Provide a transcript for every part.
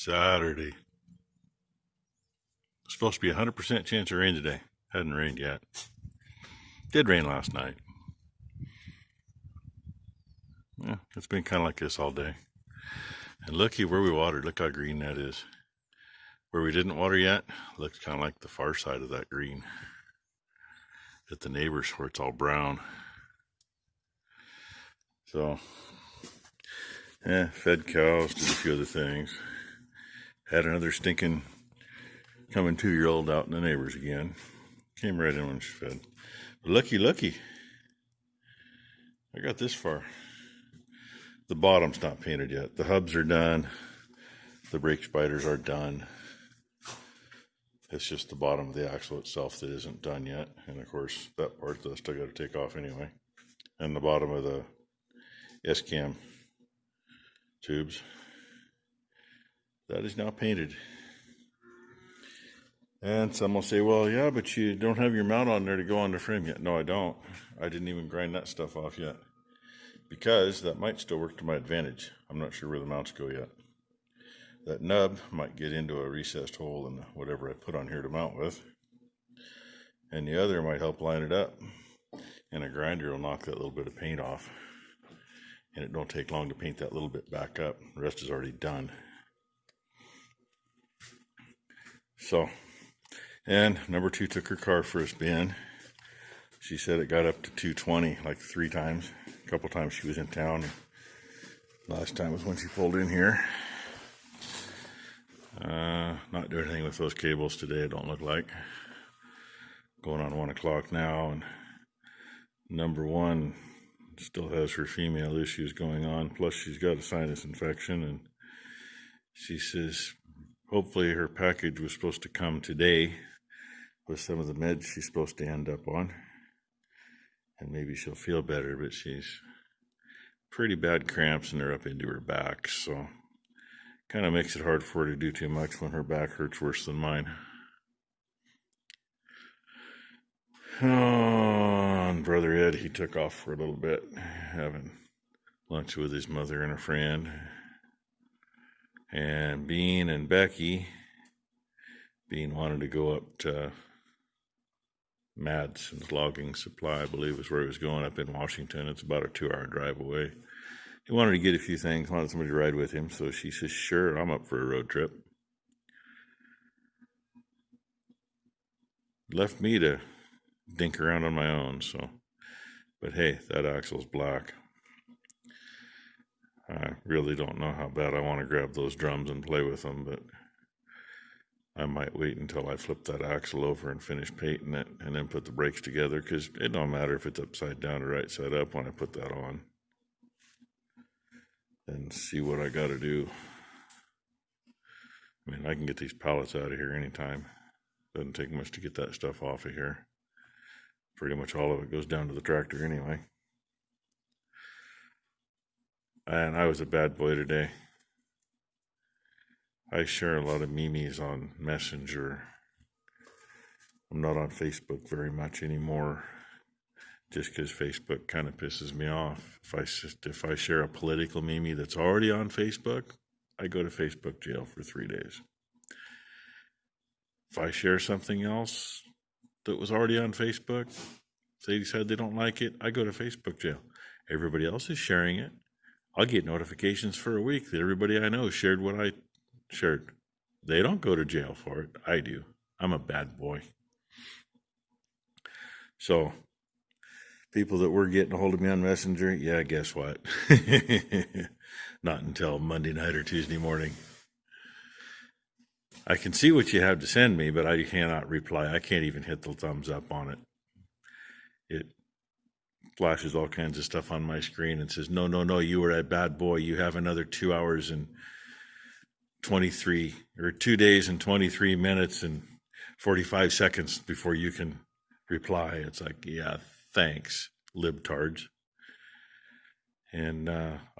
Saturday. Supposed to be a 100% chance of rain today. Hadn't rained yet. Did rain last night. Yeah, it's been kind of like this all day. And looky where we watered. Look how green that is. Where we didn't water yet, looks kind of like the far side of that green. At the neighbors where it's all brown. So, fed cows, did a few other things. Had another stinking coming 2-year-old out in the neighbors again. Came right in when she fed. But looky. I got this far. The bottom's not painted yet. The hubs are done. The brake spiders are done. It's just the bottom of the axle itself that isn't done yet. And of course, that part I still got to take off anyway. And the bottom of the S-cam tubes. That is now painted. And some will say, well, yeah, but you don't have your mount on there to go on the frame yet. No, I don't. I didn't even grind that stuff off yet. Because that might still work to my advantage. I'm not sure where the mounts go yet. That nub might get into a recessed hole in whatever I put on here to mount with. And the other might help line it up. And a grinder will knock that little bit of paint off. And it don't take long to paint that little bit back up. The rest is already done. So, and number 2 took her car for a spin. She said it got up to 220 like 3 times. A couple times she was in town. Last time was when she pulled in here. Not doing anything with those cables today, it don't look like. Going on 1 o'clock now, and number 1 still has her female issues going on. Plus she's got a sinus infection, and she says hopefully her package was supposed to come today with some of the meds she's supposed to end up on. And maybe she'll feel better, but she's pretty bad cramps and they're up into her back. So kind of makes it hard for her to do too much when her back hurts worse than mine. Oh, and Brother Ed, he took off for a little bit, having lunch with his mother and a friend. And Bean and Becky, Bean wanted to go up to Madsen's logging supply, I believe is where he was going, up in Washington. It's about a 2-hour drive away. He wanted to get a few things, wanted somebody to ride with him, so she says, sure, I'm up for a road trip. Left me to dink around on my own, so. But hey, that axle's black. I really don't know how bad I want to grab those drums and play with them, but I might wait until I flip that axle over and finish painting it and then put the brakes together, because it don't matter if it's upside down or right side up when I put that on. And see what I got to do. I mean, I can get these pallets out of here anytime. Doesn't take much to get that stuff off of here. Pretty much all of it goes down to the tractor anyway. And I was a bad boy today. I share a lot of memes on Messenger. I'm not on Facebook very much anymore, just because Facebook kind of pisses me off. If I share a political meme that's already on Facebook, I go to Facebook jail for 3 days. If I share something else that was already on Facebook, they decide they don't like it, I go to Facebook jail. Everybody else is sharing it. I'll get notifications for a week that everybody I know shared what I shared. They don't go to jail for it. I do. I'm a bad boy. So, people that were getting a hold of me on Messenger, yeah, guess what? Not until Monday night or Tuesday morning. I can see what you have to send me, but I cannot reply. I can't even hit the thumbs up on it. It flashes all kinds of stuff on my screen and says, no, you were a bad boy. You have another 2 hours and 23, or 2 days and 23 minutes and 45 seconds before you can reply. It's like, yeah, thanks, libtards. And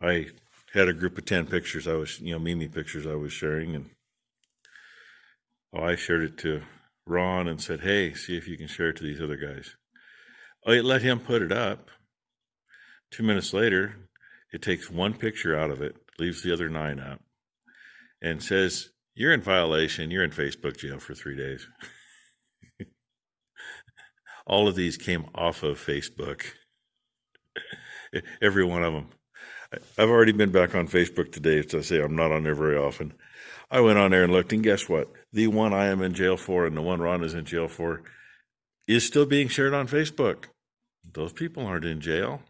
I had a group of 10 pictures meme pictures I was sharing, and I shared it to Ron and said, hey, see if you can share it to these other guys. I let him put it up. 2 minutes later, it takes one picture out of it, leaves the other 9 up. and says, you're in violation, you're in Facebook jail for 3 days. All of these came off of Facebook. Every one of them. I've already been back on Facebook today, so I say I'm not on there very often. I went on there and looked, and guess what? The one I am in jail for and the one Ron is in jail for is still being shared on Facebook. Those people aren't in jail.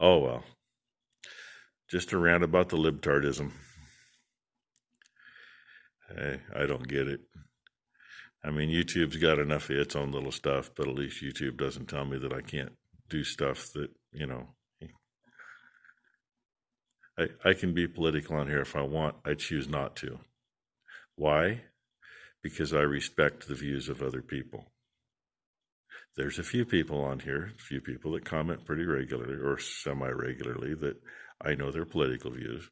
Oh, well. Just a rant about the libtardism. I don't get it. I mean, YouTube's got enough of its own little stuff, but at least YouTube doesn't tell me that I can't do stuff that, I can be political on here if I want. I choose not to. Why? Because I respect the views of other people. There's a few people on here, a few people that comment pretty regularly or semi-regularly that I know their political views.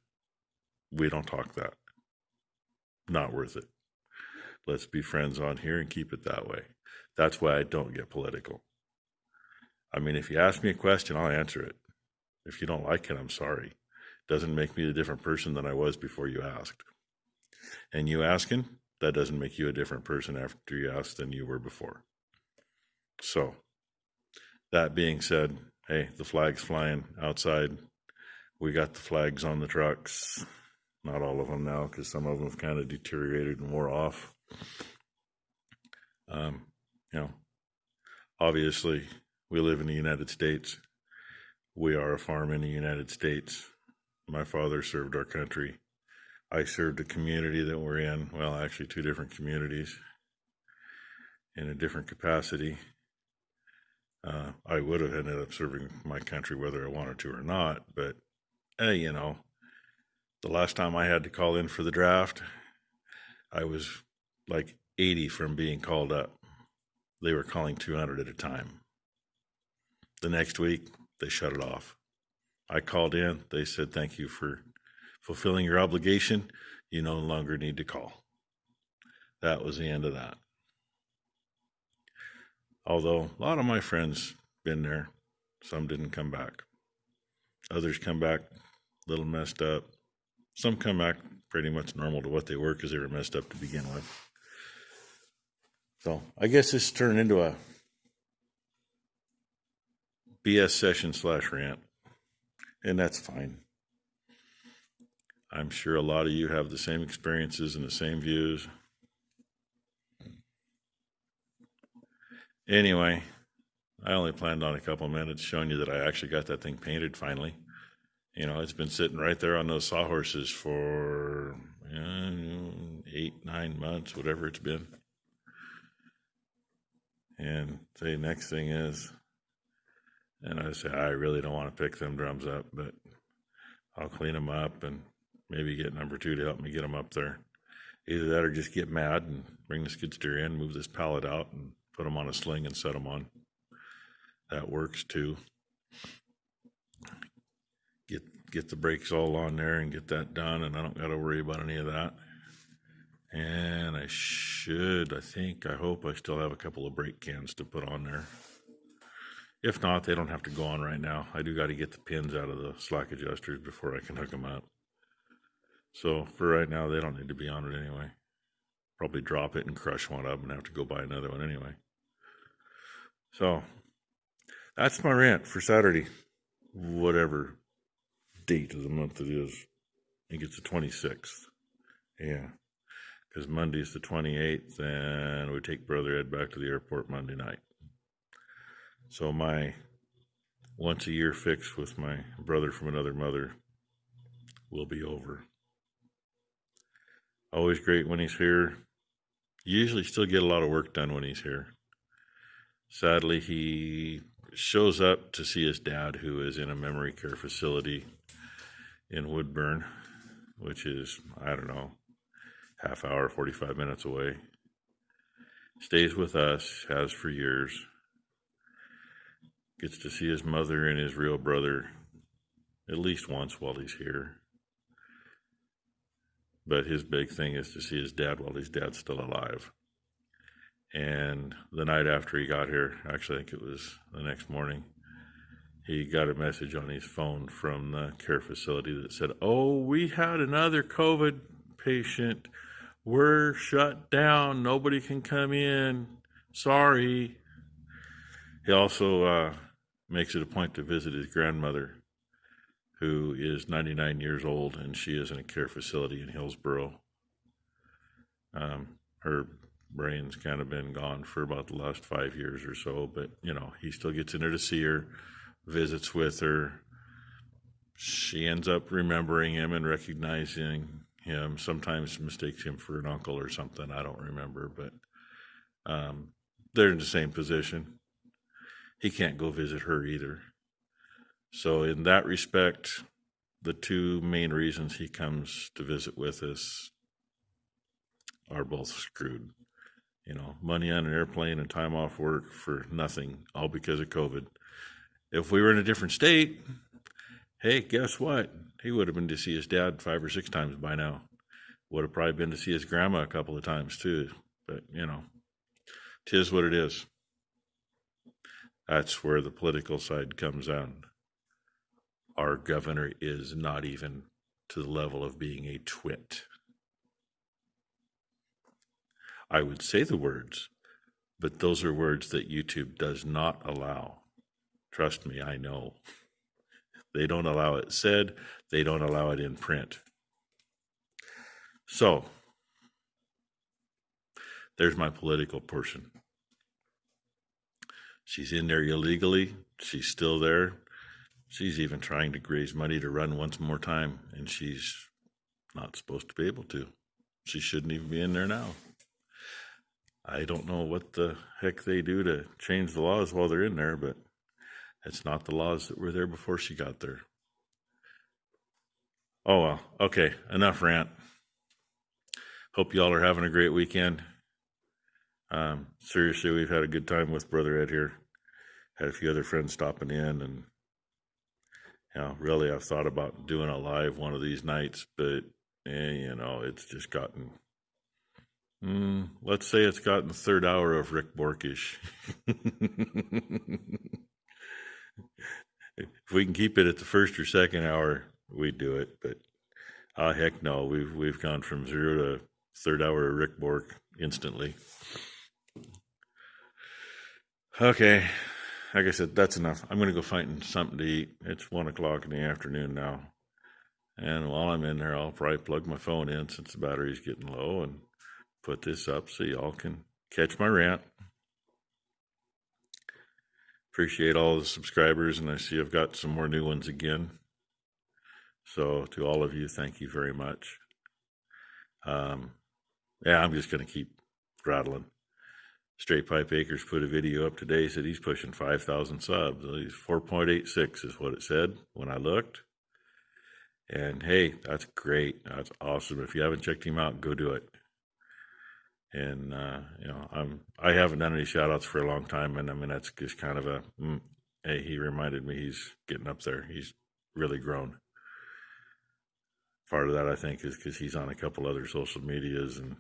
We don't talk that. Not worth it. Let's be friends on here and keep it that way. That's why I don't get political. I mean, if you ask me a question, I'll answer it. If you don't like it, I'm sorry. Doesn't make me a different person than I was before you asked. And you asking, that doesn't make you a different person after you asked than you were before. So, that being said, hey, the flag's flying outside. We got the flags on the trucks. Not all of them now, because some of them have kind of deteriorated and wore off. Obviously, we live in the United States. We are a farm in the United States. My father served our country. I served the community that we're in. Well, actually, 2 different communities in a different capacity. I would have ended up serving my country whether I wanted to or not, but hey, the last time I had to call in for the draft, I was like 80 from being called up. They were calling 200 at a time. The next week, they shut it off. I called in. They said, thank you for fulfilling your obligation. You no longer need to call. That was the end of that. Although a lot of my friends been there, some didn't come back. Others come back a little messed up. Some come back pretty much normal to what they were because they were messed up to begin with. So I guess this turned into a BS session / rant, and that's fine. I'm sure a lot of you have the same experiences and the same views. Anyway, I only planned on a couple minutes showing you that I actually got that thing painted finally. It's been sitting right there on those sawhorses for 8-9 months, whatever it's been. And the next thing is, and I say, I really don't want to pick them drums up, but I'll clean them up and maybe get number 2 to help me get them up there. Either that or just get mad and bring the skid steer in, move this pallet out and put them on a sling and set them on. That works too. Get the brakes all on there and get that done, and I don't got to worry about any of that. And I hope I still have a couple of brake cans to put on there. If not, they don't have to go on right now. I do got to get the pins out of the slack adjusters before I can hook them up. So for right now, they don't need to be on it anyway. Probably drop it and crush one up and have to go buy another one anyway. So that's my rant for Saturday, whatever date of the month it is. I think it's the 26th. Yeah, because Monday's the 28th, and we take Brother Ed back to the airport Monday night. So my once a year fix with my brother from another mother will be over. Always great when he's here. Usually still get a lot of work done when he's here. Sadly, he shows up to see his dad, who is in a memory care facility in Woodburn, which is, half hour, 45 minutes away. Stays with us, has for years. Gets to see his mother and his real brother at least once while he's here. But his big thing is to see his dad while his dad's still alive. And the night after he got here, actually I think it was the next morning, he got a message on his phone from the care facility that said, "Oh, we had another COVID patient. We're shut down. Nobody can come in. Sorry." He also makes it a point to visit his grandmother, who is 99 years old, and she is in a care facility in Hillsboro. Her brain's kind of been gone for about the last 5 years or so, but, he still gets in there to see her, visits with her. She ends up remembering him and recognizing him, sometimes mistakes him for an uncle or something. I don't remember, but they're in the same position. He can't go visit her either. So in that respect, the two main reasons he comes to visit with us are both screwed. Money on an airplane and time off work for nothing, all because of COVID. If we were in a different state, hey, guess what? He would have been to see his dad 5 or 6 times by now. Would have probably been to see his grandma a couple of times too. But, 'tis what it is. That's where the political side comes on. Our governor is not even to the level of being a twit. I would say the words, but those are words that YouTube does not allow. Trust me, I know. They don't allow it said. They don't allow it in print. So, there's my political portion. She's in there illegally. She's still there. She's even trying to raise money to run once more time, and she's not supposed to be able to. She shouldn't even be in there now. I don't know what the heck they do to change the laws while they're in there, but it's not the laws that were there before she got there. Oh, well. Okay, enough rant. Hope y'all are having a great weekend. Seriously, we've had a good time with Brother Ed here. Had a few other friends stopping in, and really I've thought about doing a live one of these nights, but it's just gotten, let's say it's gotten the third hour of Rick Borkish. If we can keep it at the first or second hour, we do it, but heck no, we've gone from 0 to third hour of Rick Bork instantly. Okay, like I said, that's enough. I'm going to go find something to eat. It's 1 o'clock in the afternoon now. And while I'm in there, I'll probably plug my phone in since the battery's getting low and put this up so y'all can catch my rant. Appreciate all the subscribers, and I see I've got some more new ones again. So to all of you, thank you very much. I'm just going to keep rattling. Straight Pipe Acres put a video up today, said he's pushing 5,000 subs. He's 4.86 is what it said when I looked. And hey, that's great. That's awesome. If you haven't checked him out, go do it. And, I haven't done any shout outs for a long time. And I mean, that's just kind of hey, he reminded me he's getting up there. He's really grown. Part of that, I think, is because he's on a couple other social medias, and,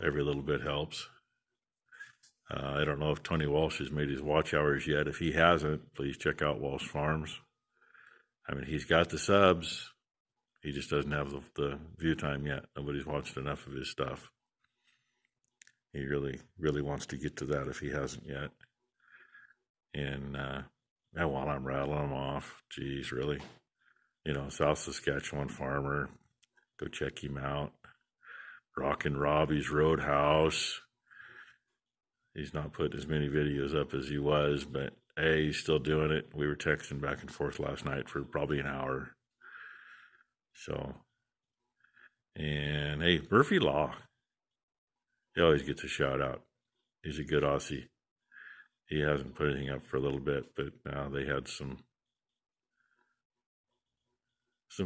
every little bit helps. I don't know if Tony Walsh has made his watch hours yet. If he hasn't, please check out Walsh Farms. I mean, he's got the subs. He just doesn't have the view time yet. Nobody's watched enough of his stuff. He really, really wants to get to that if he hasn't yet. And while I'm rattling them off, geez, really, South Saskatchewan farmer, go check him out. Rockin' Robbie's Roadhouse. He's not putting as many videos up as he was, but hey, he's still doing it. We were texting back and forth last night for probably an hour. So, and hey, Murphy Law. He always gets a shout out. He's a good Aussie. He hasn't put anything up for a little bit, but now they had some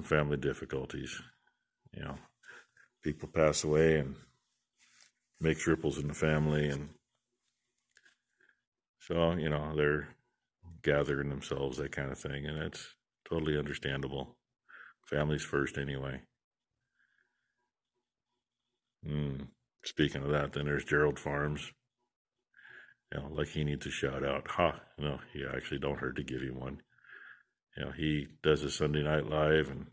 family difficulties. People pass away and makes ripples in the family, and so they're gathering themselves, that kind of thing, and it's totally understandable. Families first, anyway. Speaking of that, then there's Gerald Farms. Like he needs a shout out. No, you actually don't hurt to give him one. He does a Sunday Night Live, and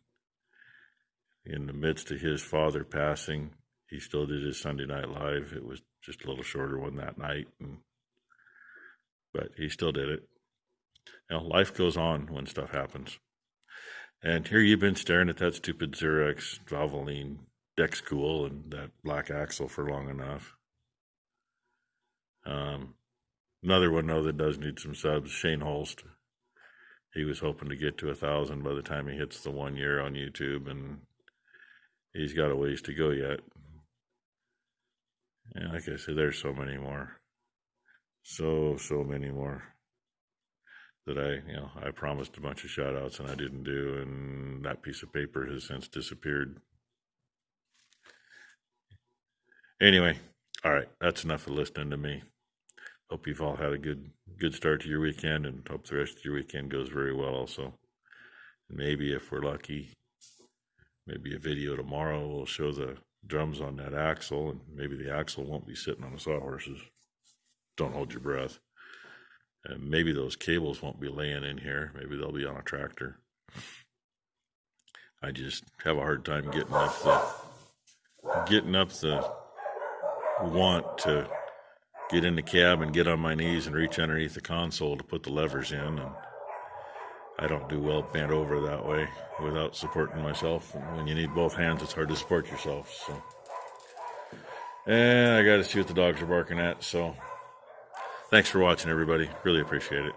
in the midst of his father passing, he still did his Sunday Night Live. It was just a little shorter one that night, but he still did it. Life goes on when stuff happens. And here you've been staring at that stupid Xerox Valvoline deck school and that black axle for long enough. Another one, though, that does need some subs, Shane Holst. He was hoping to get to 1,000 by the time he hits the 1 year on YouTube, and he's got a ways to go yet. And like I said, there's so many more. So many more that I promised a bunch of shout outs and I didn't do, and that piece of paper has since disappeared. Anyway, all right, that's enough of listening to me. Hope you've all had a good start to your weekend, and hope the rest of your weekend goes very well also. Maybe if we're lucky, maybe a video tomorrow will show the drums on that axle, and maybe the axle won't be sitting on the sawhorses. Don't hold your breath. And maybe those cables won't be laying in here. Maybe they'll be on a tractor. I just have a hard time getting up the want to get in the cab and get on my knees and reach underneath the console to put the levers in, and I don't do well bent over that way without supporting myself. And when you need both hands, it's hard to support yourself. So, and I got to see what the dogs are barking at. So, thanks for watching, everybody. Really appreciate it.